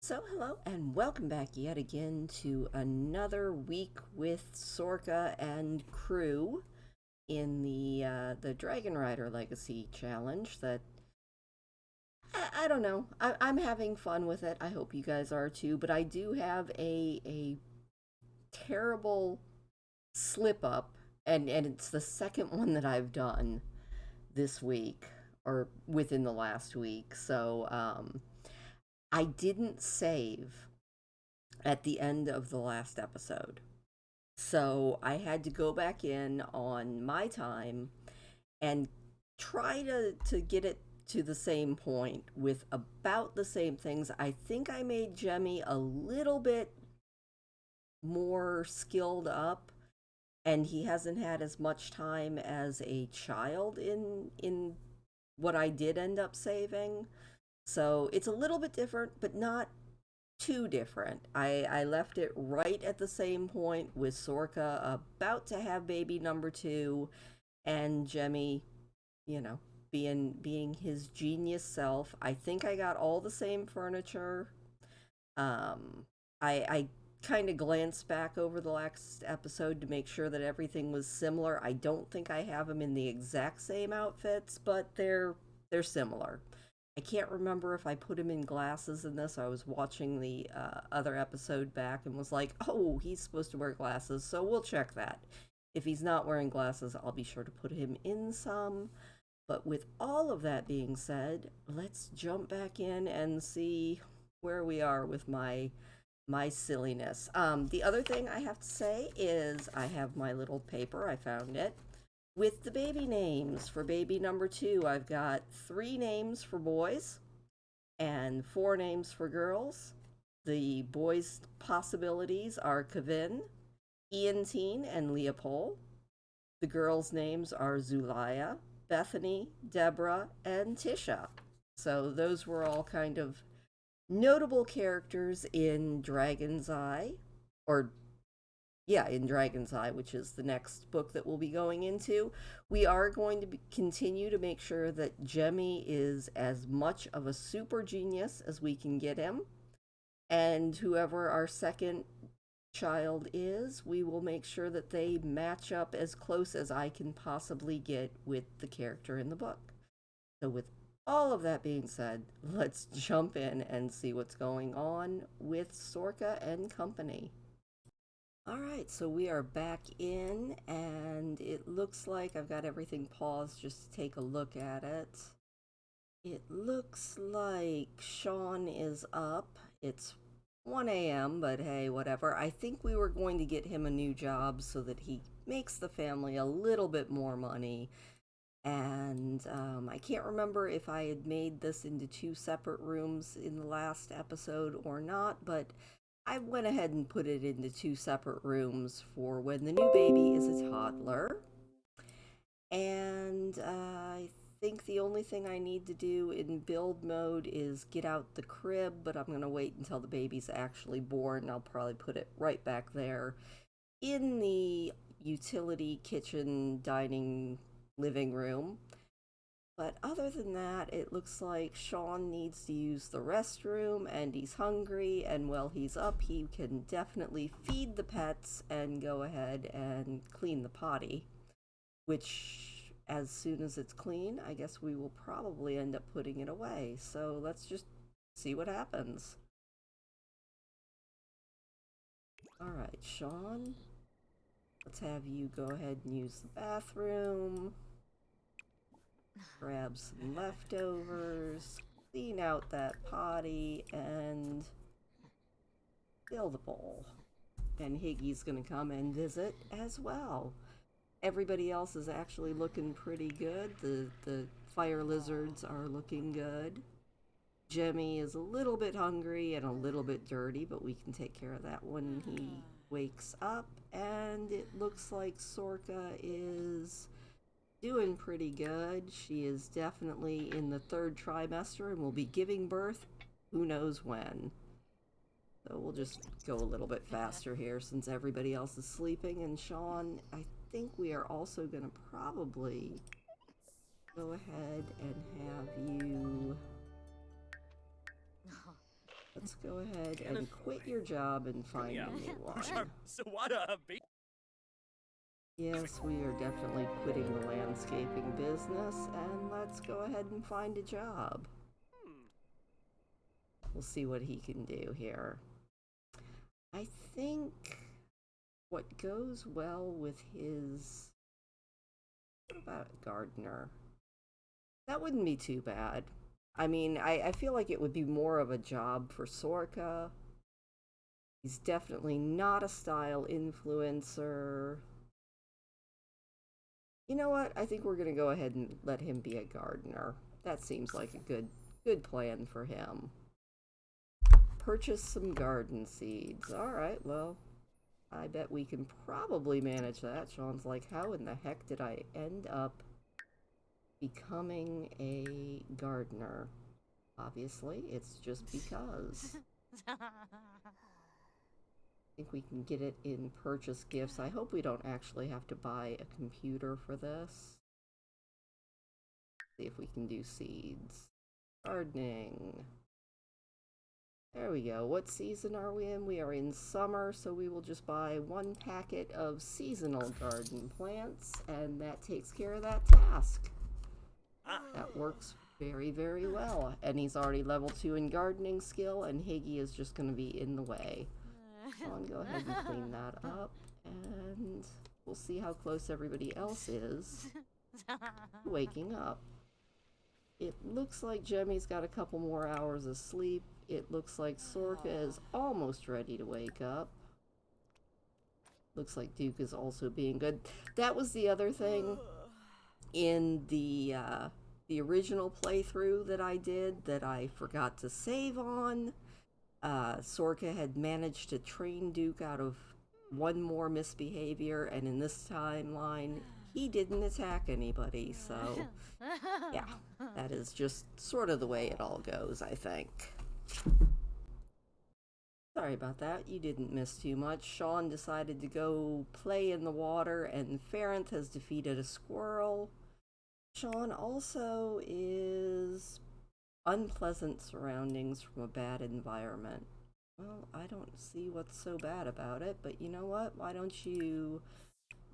So, hello and welcome back yet again to another week with Sorka and crew in the Dragonrider Legacy Challenge. That I don't know. I'm having fun with it. I hope you guys are too. But I do have a terrible slip up, and it's the second one that I've done this week or within the last week. So I didn't save at the end of the last episode. So I had to go back in on my time and try to get it to the same point with about the same things. I think I made Jemmy a little bit more skilled up, and he hasn't had as much time as a child in what I did end up saving. So it's a little bit different, but not too different. I left it right at the same point with Sorka about to have baby number two, and Jemmy, you know, being his genius self. I think I got all the same furniture. I kind of glanced back over the last episode to make sure that everything was similar. I don't think I have them in the exact same outfits, but they're similar. I can't remember if I put him in glasses in this. I was watching the other episode back and was like, oh, he's supposed to wear glasses, so we'll check that. If he's not wearing glasses, I'll be sure to put him in some. But with all of that being said, let's jump back in and see where we are with my silliness. The other thing I have to say is I have my little paper. I found it with the baby names for baby number two. I've got 3 names for boys and 4 names for girls. The boys' possibilities are Kevin, Iantine, and Leopold. The girls' names are Zulaya, Bethany, Deborah, and Tisha. So those were all kind of notable characters in Dragon's Eye, or yeah, in Dragon's Eye, which is the next book that we'll be going into. We are going to continue to make sure that Jemmy is as much of a super genius as we can get him. And whoever our second child is, we will make sure that they match up as close as I can possibly get with the character in the book. So, with all of that being said, let's jump in and see what's going on with Sorka and company. All right, so we are back in, and it looks like I've got everything paused just to take a look at it. It looks like Sean is up. It's 1 a.m., but hey, whatever. I think we were going to get him a new job so that he makes the family a little bit more money. And I can't remember if I had made this into 2 separate rooms in the last episode or not, but I went ahead and put it into 2 separate rooms for when the new baby is a toddler. And I think the only thing I need to do in build mode is get out the crib, but I'm going to wait until the baby's actually born. I'll probably put it right back there in the utility kitchen dining living room. But other than that, it looks like Sean needs to use the restroom and he's hungry. And while he's up, he can definitely feed the pets and go ahead and clean the potty, which, as soon as it's clean, I guess we will probably end up putting it away. So let's just see what happens. All right, Sean, let's have you go ahead and use the bathroom. Grab some leftovers, clean out that potty, and fill the bowl. And Higgy's gonna come and visit as well. Everybody else is actually looking pretty good. The fire lizards are looking good. Jemmy is a little bit hungry and a little bit dirty, but we can take care of that when he wakes up. And it looks like Sorka is doing pretty good. She is definitely in the 3rd trimester and will be giving birth who knows when. So we'll just go a little bit faster here since everybody else is sleeping. And Sean, I think we are also going to probably go ahead and have you Let's go ahead and quit your job and find a new one. Yes, we are definitely quitting the landscaping business, and let's go ahead and find a job. We'll see what he can do here. I think what goes well with his... What about gardener? That wouldn't be too bad. I mean, I feel like it would be more of a job for Sorka. He's definitely not a style influencer. You know what? I think we're going to go ahead and let him be a gardener. That seems like a good plan for him. Purchase some garden seeds. Alright, well, I bet we can probably manage that. Sean's like, how in the heck did I end up becoming a gardener? Obviously, it's just because. I think we can get it in purchase gifts. I hope we don't actually have to buy a computer for this. See if we can do seeds. Gardening. There we go. What season are we in? We are in summer, so we will just buy 1 packet of seasonal garden plants, and that takes care of that task. That works very, very well. And he's already level 2 in gardening skill, and Higgy is just going to be in the way. Sean, go ahead and clean that up, and we'll see how close everybody else is to waking up. It looks like Jemmy's got a couple more hours of sleep. It looks like Sorka is almost ready to wake up. Looks like Duke is also being good. That was the other thing in the original playthrough that I did that I forgot to save on. Sorka had managed to train Duke out of 1 more misbehavior, and in this timeline, he didn't attack anybody, so yeah, that is just sort of the way it all goes, I think. Sorry about that, you didn't miss too much. Sean decided to go play in the water, and Farronth has defeated a squirrel. Sean also is unpleasant surroundings from a bad environment. Well, I don't see what's so bad about it, but you know what? Why don't you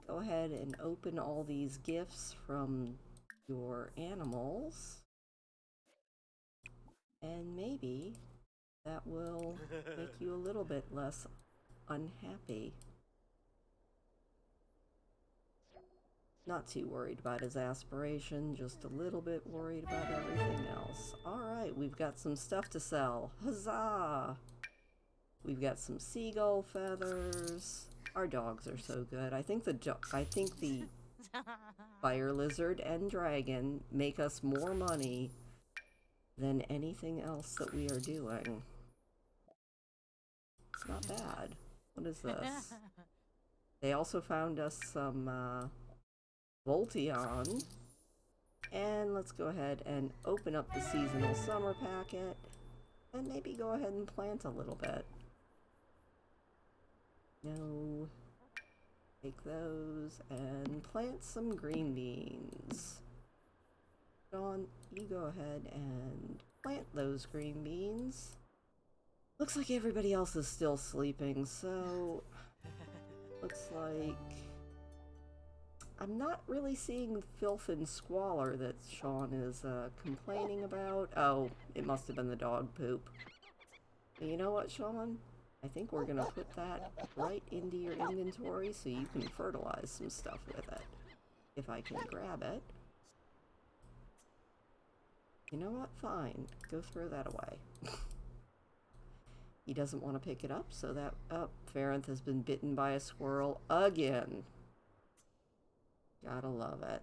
go ahead and open all these gifts from your animals, and maybe that will make you a little bit less unhappy. Not too worried about his aspiration, just a little bit worried about everything else. Alright, we've got some stuff to sell. Huzzah! We've got some seagull feathers. Our dogs are so good. I think the fire lizard and dragon make us more money than anything else that we are doing. It's not bad. What is this? They also found us some Voltion. And let's go ahead and open up the seasonal summer packet and maybe go ahead and plant a little bit. No. Take those and plant some green beans. Dawn, you go ahead and plant those green beans. Looks like everybody else is still sleeping, so looks like I'm not really seeing filth and squalor that Sean is complaining about. Oh, it must have been the dog poop. But you know what, Sean? I think we're gonna put that right into your inventory so you can fertilize some stuff with it. If I can grab it. You know what? Fine. Go throw that away. He doesn't want to pick it up, so that... Oh, Farronth has been bitten by a squirrel again. Gotta love it.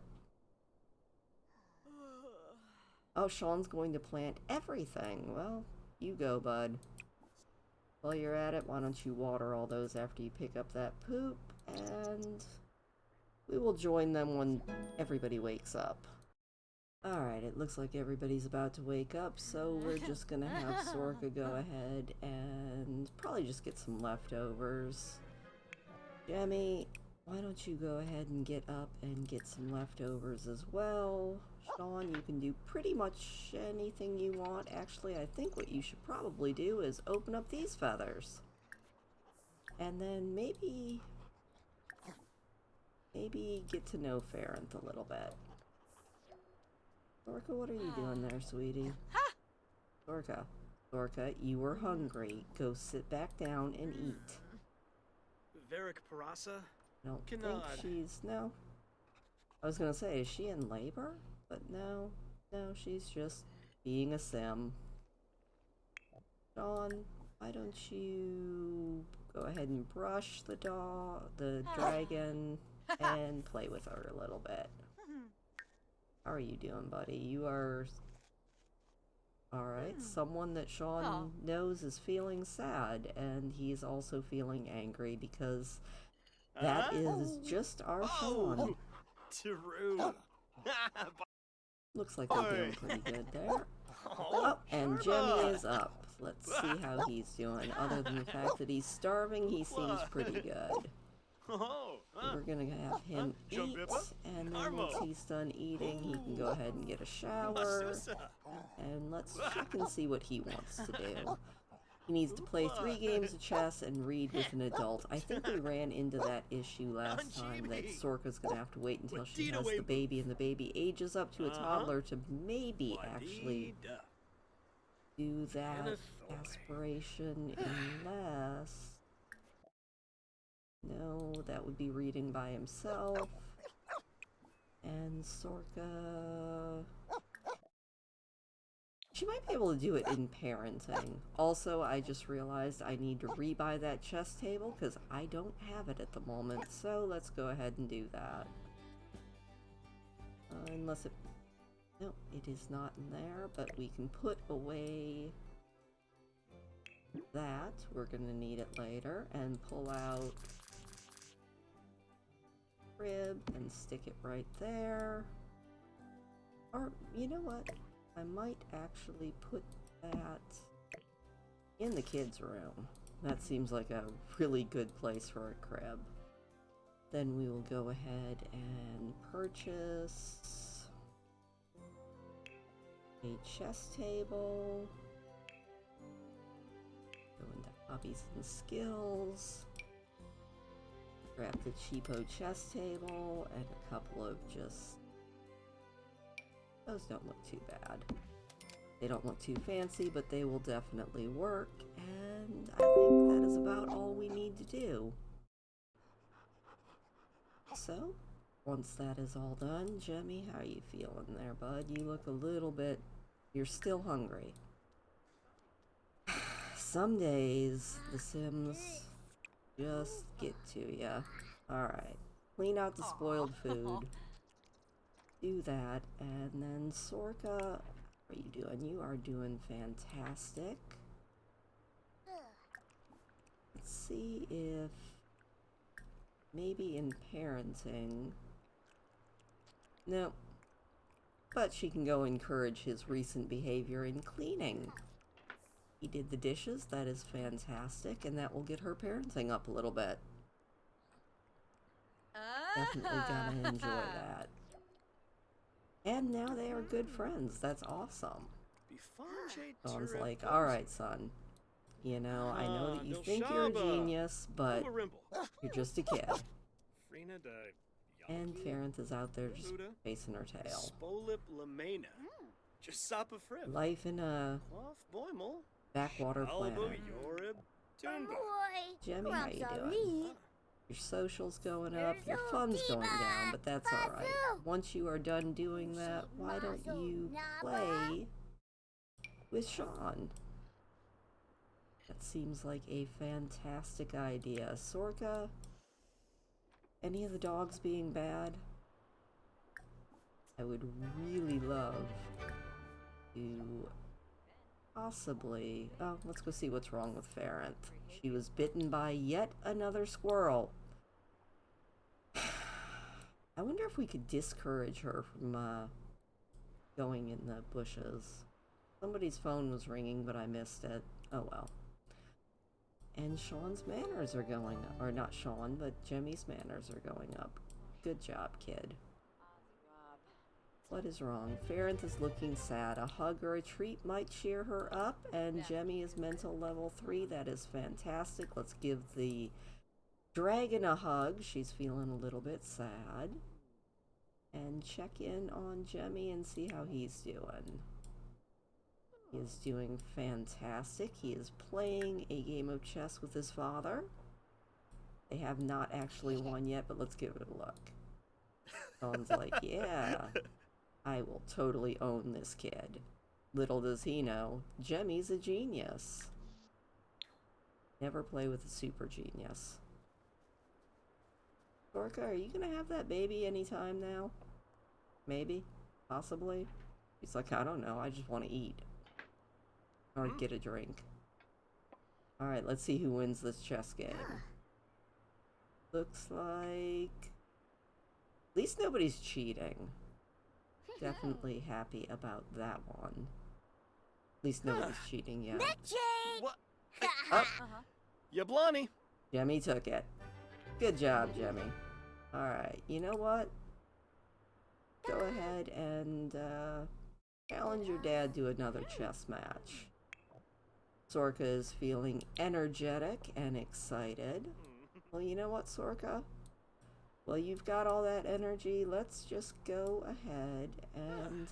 Oh, Sean's going to plant everything. Well, you go, bud. While you're at it, why don't you water all those after you pick up that poop, and we will join them when everybody wakes up. Alright, it looks like everybody's about to wake up, so we're just gonna have Sorka go ahead and probably just get some leftovers. Jemmy, why don't you go ahead and get up and get some leftovers as well? Sean, you can do pretty much anything you want. Actually, I think what you should probably do is open up these feathers. And then maybe get to know Farronth a little bit. Sorka, what are you doing there, sweetie? Sorka. Sorka, you were hungry. Go sit back down and eat. Varric Parasa? I don't think she's... No. I was gonna say, is she in labor? But no. No, she's just being a sim. Sean, why don't you go ahead and brush the dragon, and play with her a little bit. How are you doing, buddy? You are... Alright, someone that Sean knows is feeling sad, and he's also feeling angry because that is just our Sean. True. Looks like we're doing pretty good there. Oh, and Jemmy is up. Let's see how he's doing. Other than the fact that he's starving, he seems pretty good. We're gonna have him eat, and then once he's done eating, he can go ahead and get a shower. And let's check and see what he wants to do. He needs to play 3 games of chess and read with an adult. I think we ran into that issue last time, that Sorka's gonna have to wait until she has the baby, and the baby ages up to a toddler to maybe actually do that aspiration, unless... No, that would be reading by himself. And Sorka... She might be able to do it in parenting. Also, I just realized I need to rebuy that chess table because I don't have it at the moment. So let's go ahead and do that. Unless it... No, it is not in there, but we can put away that. We're going to need it later. And pull out crib and stick it right there. Or, you know what? I might actually put that in the kids' room. That seems like a really good place for a crib. Then we will go ahead and purchase a chess table. Go into hobbies and skills. Grab the cheapo chess table and a couple of just... Those don't look too bad. They don't look too fancy, but they will definitely work, and I think that is about all we need to do. So, once that is all done, Jemmy, how are you feeling there, bud? You look a little bit... You're still hungry. Some days, the Sims just get to ya. Alright. Clean out the spoiled food. Do that, and then Sorka, how are you doing? You are doing fantastic. Let's see if maybe in parenting... No. But she can go encourage his recent behavior in cleaning. He did the dishes, that is fantastic, and that will get her parenting up a little bit. Definitely gotta enjoy that. And now they are good friends. That's awesome. Sean's like, alright, son. You know, I know that you think you're a genius, but you're just a kid. And Farronth is out there just facing her tail. Life in a backwater planet. Jemmy, how you doing? Your social's going up, your fun's going down, but that's alright. Once you are done doing that, why don't you play with Sean? That seems like a fantastic idea. Sorka, any of the dogs being bad? I would really love to possibly... Oh, let's go see what's wrong with Farronth. She was bitten by yet another squirrel. I wonder if we could discourage her from going in the bushes. Somebody's phone was ringing, but I missed it. Oh well. And Sean's manners are going up. Or not Sean, but Jemmy's manners are going up. Good job, kid. What is wrong? Farronth is looking sad. A hug or a treat might cheer her up, and Jemmy is mental level 3. That is fantastic. Let's give the dragon a hug. She's feeling a little bit sad. And check in on Jemmy and see how he's doing. He is doing fantastic. He is playing a game of chess with his father. They have not actually won yet, but let's give it a look. Sean's like, yeah, I will totally own this kid. Little does he know, Jemmy's a genius. Never play with a super genius. Sorka, are you gonna have that baby anytime now? Maybe? Possibly? He's like, I don't know, I just want to eat. Or get a drink. Alright, let's see who wins this chess game. Looks like... At least nobody's cheating. Definitely happy about that one. At least nobody's cheating yet. What? Oh, Yablani. Jemmy took it. Good job, Jemmy. Alright, you know what? Go ahead and challenge your dad to another chess match. Sorka is feeling energetic and excited. Well, you know what, Sorka? Well, you've got all that energy. Let's just go ahead and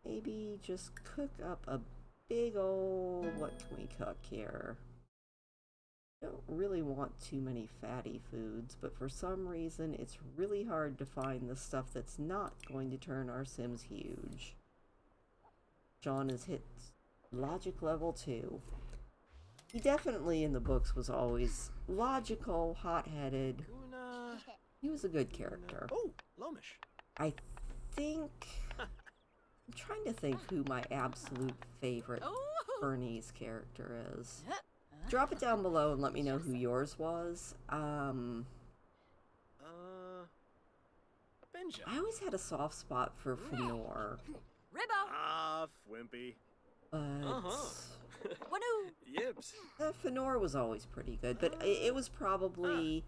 maybe just cook up a big old... What can we cook here? Don't really want too many fatty foods, but for some reason it's really hard to find the stuff that's not going to turn our Sims huge. Sean has hit logic level 2. He definitely in the books was always logical, hot-headed. He was a good character. Oh, Lomish. I think... I'm trying to think who my absolute favorite Bernese character is. Drop it down below and let me know who yours was. Benja. I always had a soft spot for Fenor. Ribbo! Ah, Fwimpy. But Yips. Fenor was always pretty good, but it was probably,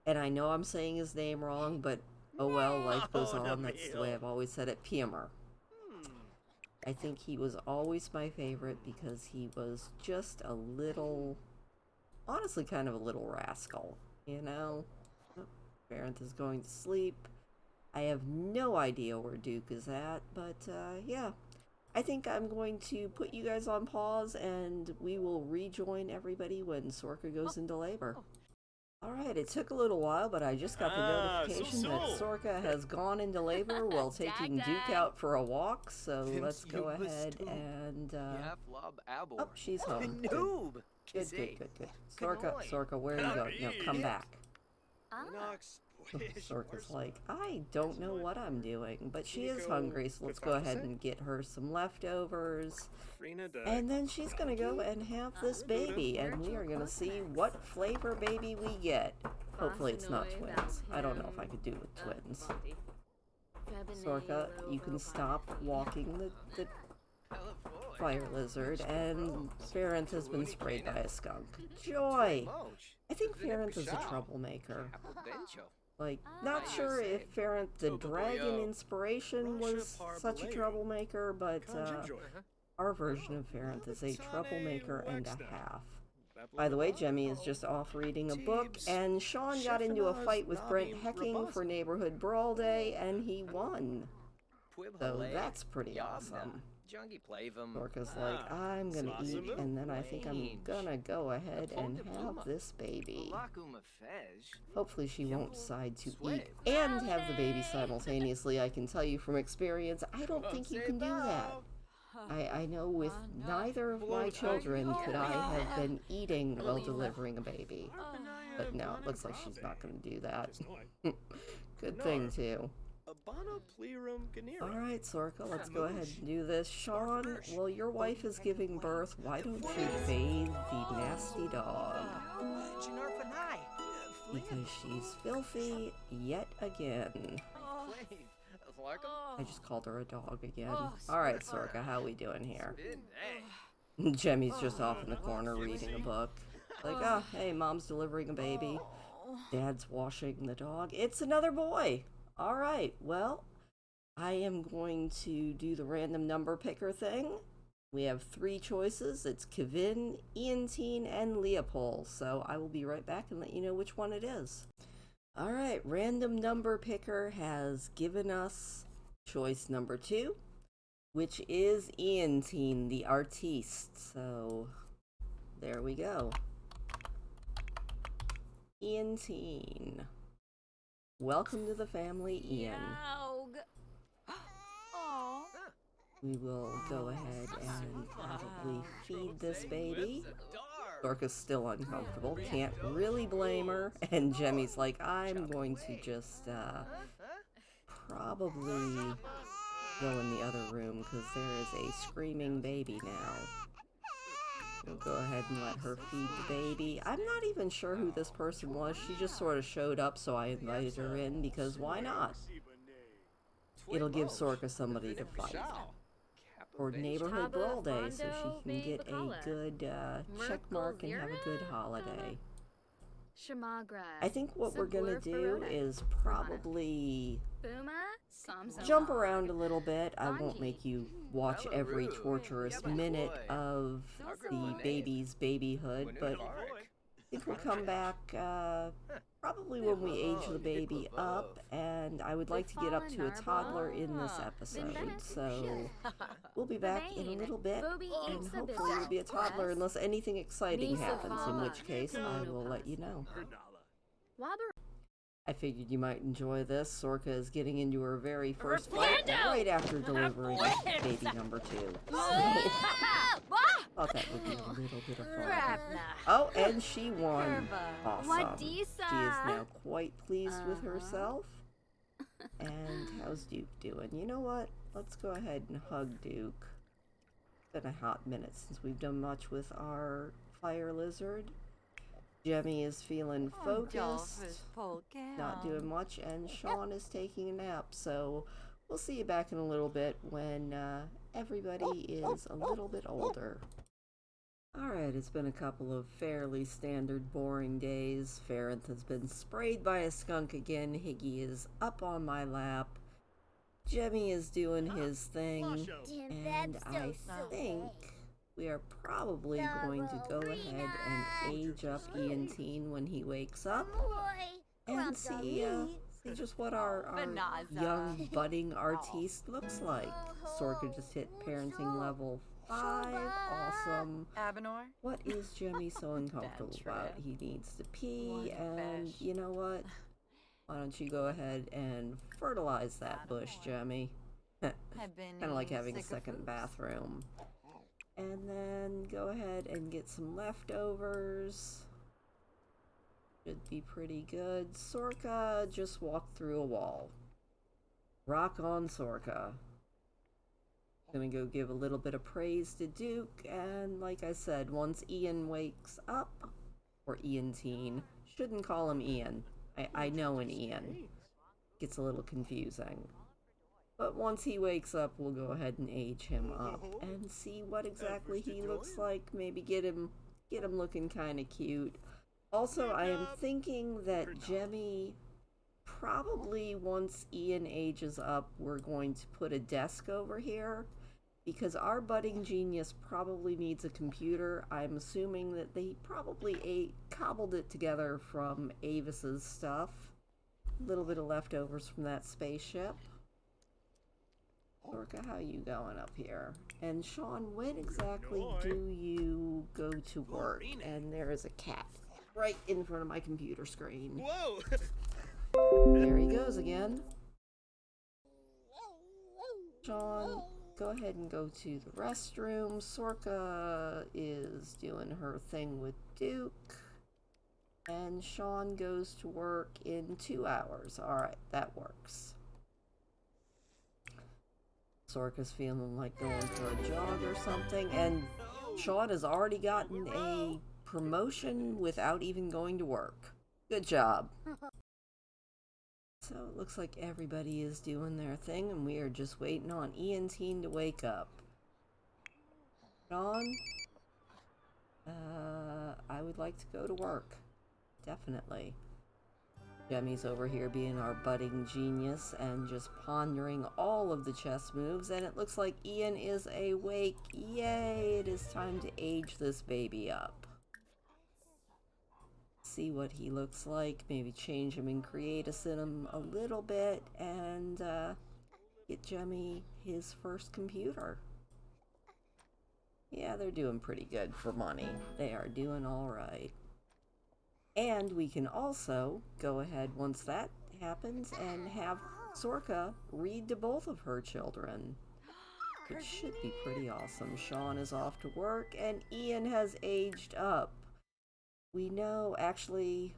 and I know I'm saying his name wrong, but oh well, life goes on. That's the way I've always said it. Piemer. I think he was always my favorite because he was just a little, honestly, kind of a little rascal, you know? Oh, Farronth is going to sleep. I have no idea where Duke is at, but yeah. I think I'm going to put you guys on pause and we will rejoin everybody when Sorka goes into labor. Alright, it took a little while, but I just got the notification that Sorka has gone into labor while taking Duke out for a walk, so let's go ahead and, oh, she's home. Good. Sorka, where are you going? No, come back. Sorka's like, I don't know what I'm doing, but she is hungry, so let's go ahead and get her some leftovers. And then she's gonna go and have this baby, and we are gonna see what flavor baby we get. Hopefully it's not twins. I don't know if I could do with twins. Sorka, you can stop walking the fire lizard, and Farronth has been sprayed by a skunk. Joy! I think Farronth is a troublemaker. Like, not sure if Farronth the dragon inspiration was such a troublemaker, but our version of Farronth is a troublemaker and a half. By the way, Jemmy is just off reading a book, and Sean got into a fight with Brent Hecking for Neighborhood Brawl Day, and he won. So that's pretty awesome. Sorka's like, I'm gonna eat, and then I think I'm gonna go ahead and have this baby. Hopefully she won't decide to eat and have the baby simultaneously. I can tell you from experience, I don't think you can do that. I know with neither of my children could I have been eating while delivering a baby. But no, it looks like she's not gonna do that. Good thing, too. Alright, Sorka, let's go ahead and do this. Sean, well, your wife is giving birth. Why don't you bathe the nasty dog? Because she's filthy yet again. I just called her a dog again. Alright, Sorka, how we doing here? Jemmy's just off in the corner reading a book. Like, oh, hey, mom's delivering a baby. Dad's washing the dog. It's another boy! Alright, well, I am going to do the random number picker thing. We have 3 choices. It's Kevin, Iantine, and Leopold. So I will be right back and let you know which one it is. Alright, random number picker has given us choice number 2, which is Iantine, the artiste. So there we go. Iantine. Welcome to the family, Ian. We will go ahead and probably feed this baby. Sorka's still uncomfortable, can't really blame her. And Jemmy's like, I'm going to just probably go in the other room because there is a screaming baby now. We'll go ahead and let her feed the baby. I'm not even sure who this person was. She just sort of showed up, so I invited her in because why not? It'll give Sorka somebody to fight. Or Neighborhood Brawl Day, so she can get a good check mark and have a good holiday. I think what we're gonna do is probably jump around a little bit. I won't make you watch every torturous minute of the baby's babyhood, but I think we'll come back probably when we age the baby up, and I would like to get up to a toddler in this episode, so we'll be back in a little bit, and hopefully it'll be a toddler unless anything exciting happens, in which case I will let you know. I figured you might enjoy this. Sorka is getting into her very first fight right after delivering baby number 2. Thought that would be a little bit of fun. Oh, and she won. Awesome. She is now quite pleased with herself. And how's Duke doing? You know what? Let's go ahead and hug Duke. It's been a hot minute since we've done much with our fire lizard. Jemmy is feeling focused, not doing much, and Sean is taking a nap, so we'll see you back in a little bit when everybody is a little bit older. Alright, it's been a couple of fairly standard boring days. Ferenth has been sprayed by a skunk again. Higgy is up on my lap. Jemmy is doing his thing, and I think we are probably going to go ahead and age up Iantine when he wakes up and see just what our young budding artiste looks like. Sorka just hit parenting level 5. Awesome. What is Jemmy so uncomfortable about? He needs to pee, and you know what? Why don't you go ahead and fertilize that bush, Jemmy? Kind of like having a second bathroom. And then go ahead and get some leftovers. Should be pretty good. Sorka just walked through a wall. Rock on, Sorka. Gonna go give a little bit of praise to Duke, and like I said, once Ian wakes up, or Iantine, shouldn't call him Ian. I know an Ian. Gets a little confusing. But once he wakes up, we'll go ahead and age him up and see what exactly he looks like. Maybe get him looking kind of cute. Also, I am thinking that Jemmy, probably once Ian ages up, we're going to put a desk over here, because our budding genius probably needs a computer. I'm assuming that they probably cobbled it together from Avis's stuff. A little bit of leftovers from that spaceship. Sorka, how you going up here? And Sean, when exactly do you go to work? And there is a cat right in front of my computer screen. Whoa! There he goes again. Sean, go ahead and go to the restroom. Sorka is doing her thing with Duke. And Sean goes to work in 2 hours. Alright, that works. Sorka's feeling like going for a jog or something, and Sean has already gotten a promotion without even going to work. Good job. So it looks like everybody is doing their thing, and we are just waiting on Iantine to wake up. Sean, I would like to go to work. Definitely. Jemmy's over here being our budding genius and just pondering all of the chess moves, and it looks like Ian is awake. Yay! It is time to age this baby up. See what he looks like, maybe change him and create him a little bit, and get Jemmy his first computer. Yeah, they're doing pretty good for money. They are doing alright. And we can also go ahead once that happens and have Sorka read to both of her children. It should be pretty awesome. Sean is off to work and Ian has aged up. We know, actually,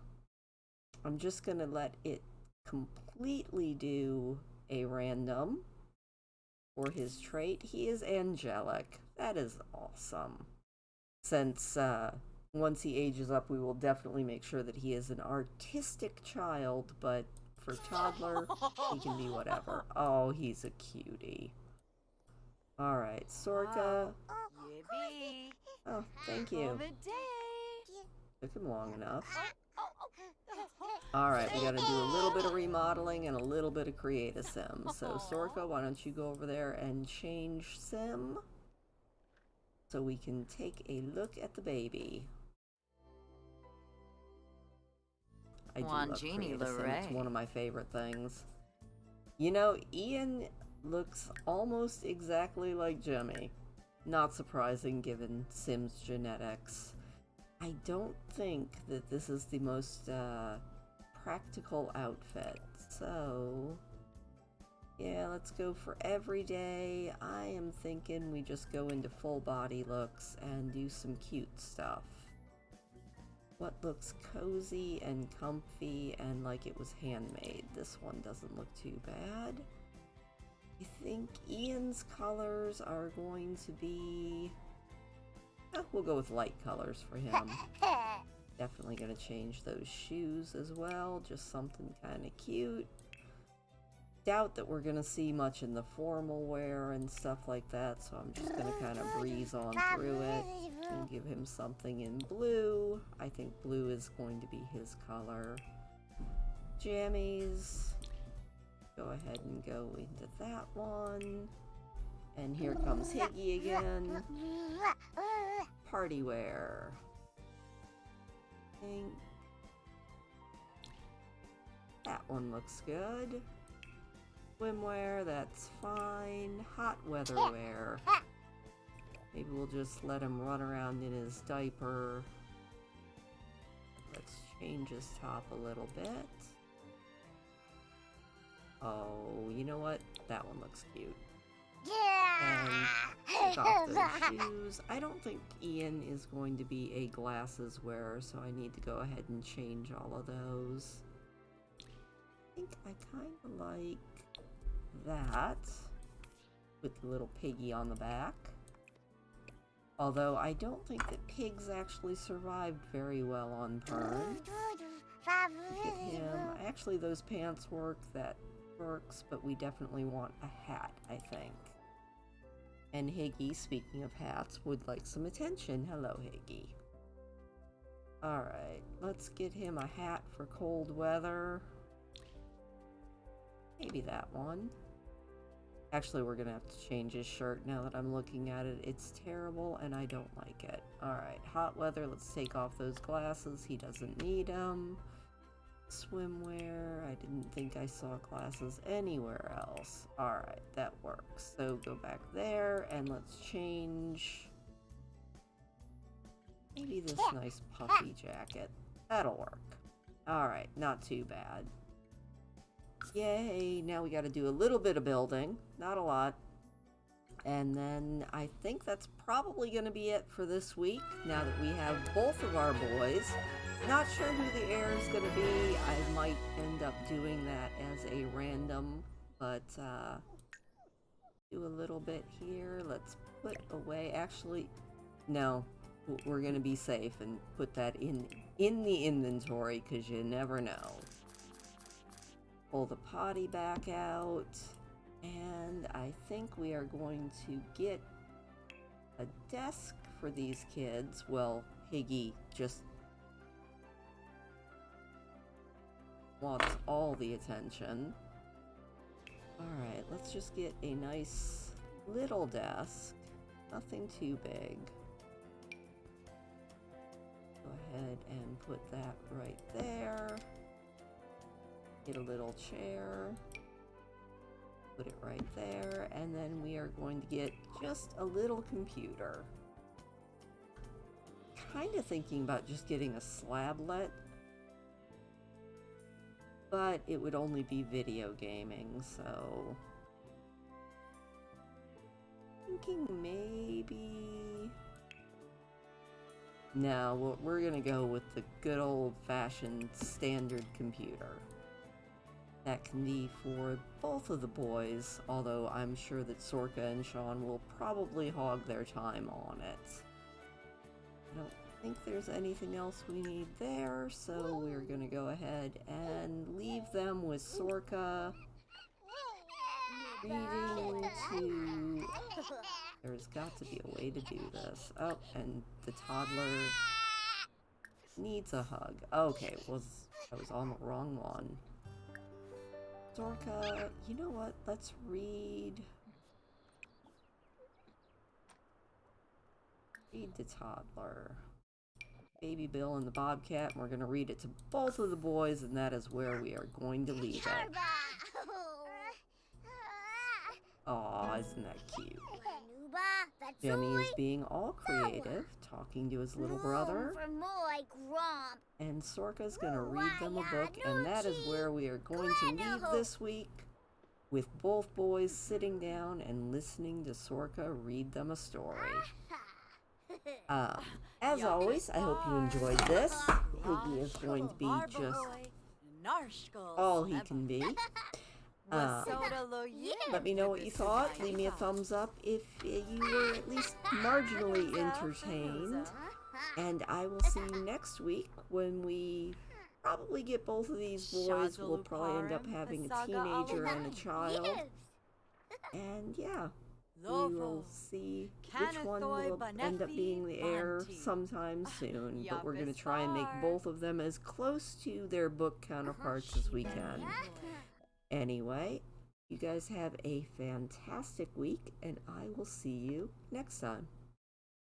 I'm just going to let it completely do a random for his trait. He is angelic. That is awesome. Since once he ages up, we will definitely make sure that he is an artistic child, but for toddler, he can be whatever. Oh, he's a cutie. Alright, Sorka. Oh, thank you. Took him long enough. Alright, we gotta do a little bit of remodeling and a little bit of create a sim. So, Sorka, why don't you go over there and change sim so we can take a look at the baby. I do love create a sim. It's one of my favorite things. You know, Ian looks almost exactly like Jemmy. Not surprising given Sim's genetics. I don't think that this is the most practical outfit, so yeah, let's go for everyday. I am thinking we just go into full body looks and do some cute stuff. What looks cozy and comfy and like it was handmade? This one doesn't look too bad. I think Ian's colors are going to be... we'll go with light colors for him. Definitely gonna change those shoes as well, just something kind of cute. Doubt that we're gonna see much in the formal wear and stuff like that, so I'm just gonna kind of breeze on through it and give him something in blue. I think blue is going to be his color. Jammies. Go ahead and go into that one. And here comes Higgy again. Party wear. Think that one looks good. Swimwear, that's fine. Hot weather wear. Maybe we'll just let him run around in his diaper. Let's change his top a little bit. Oh, you know what? That one looks cute. And take off those shoes. I don't think Ian is going to be a glasses wearer, so I need to go ahead and change all of those. I think I kind of like that with the little piggy on the back. Although I don't think that pigs actually survived very well on Pern. Look at him. Actually, those pants work. That works, but we definitely want a hat, I think. And Higgy, speaking of hats, would like some attention. Hello, Higgy. Alright, let's get him a hat for cold weather. Maybe that one. Actually, we're gonna have to change his shirt now that I'm looking at it. It's terrible and I don't like it. Alright, hot weather, let's take off those glasses. He doesn't need them. Swimwear, I didn't think I saw glasses anywhere else. Alright, that works. So go back there and let's change maybe this nice puffy jacket. That'll work. Alright, not too bad. Yay, now we gotta do a little bit of building, not a lot. And then I think that's probably gonna be it for this week, now that we have both of our boys. Not sure who the heir is gonna be. I might end up doing that as a random, but do a little bit here. Let's put away, actually, no, we're gonna be safe and put that in the inventory, because you never know. Pull the potty back out, and I think we are going to get a desk for these kids. Well, Higgy just wants all the attention. Alright, let's just get a nice little desk. Nothing too big. Go ahead and put that right there. Get a little chair. Put it right there. And then we are going to get just a little computer. Kind of thinking about just getting a slablet. But it would only be video gaming, so... Thinking maybe... No, we're gonna go with the good old-fashioned standard computer. That can be for both of the boys, although I'm sure that Sorka and Sean will probably hog their time on it. I don't think there's anything else we need there, so we're gonna go ahead and leave them with Sorka reading to... There's got to be a way to do this. Oh, and the toddler needs a hug. Okay, I was on the wrong one. Sorka, you know what? Let's read the toddler. Baby Bill and the Bobcat, and we're going to read it to both of the boys, and that is where we are going to leave it. Aw, isn't that cute? Jemmy is being all creative, talking to his little brother. And Sorka's going to read them a book, and that is where we are going to leave this week, with both boys sitting down and listening to Sorka read them a story. As always, I hope you enjoyed this. Higgy is going to be just all he can be. Let me know what you thought. Leave me a thumbs up if you were at least marginally entertained. And I will see you next week when we probably get both of these boys. We'll probably end up having a teenager and a child. And yeah, we will see which one will end up being the heir sometime soon. But we're going to try and make both of them as close to their book counterparts as we can. Anyway, you guys have a fantastic week, and I will see you next time.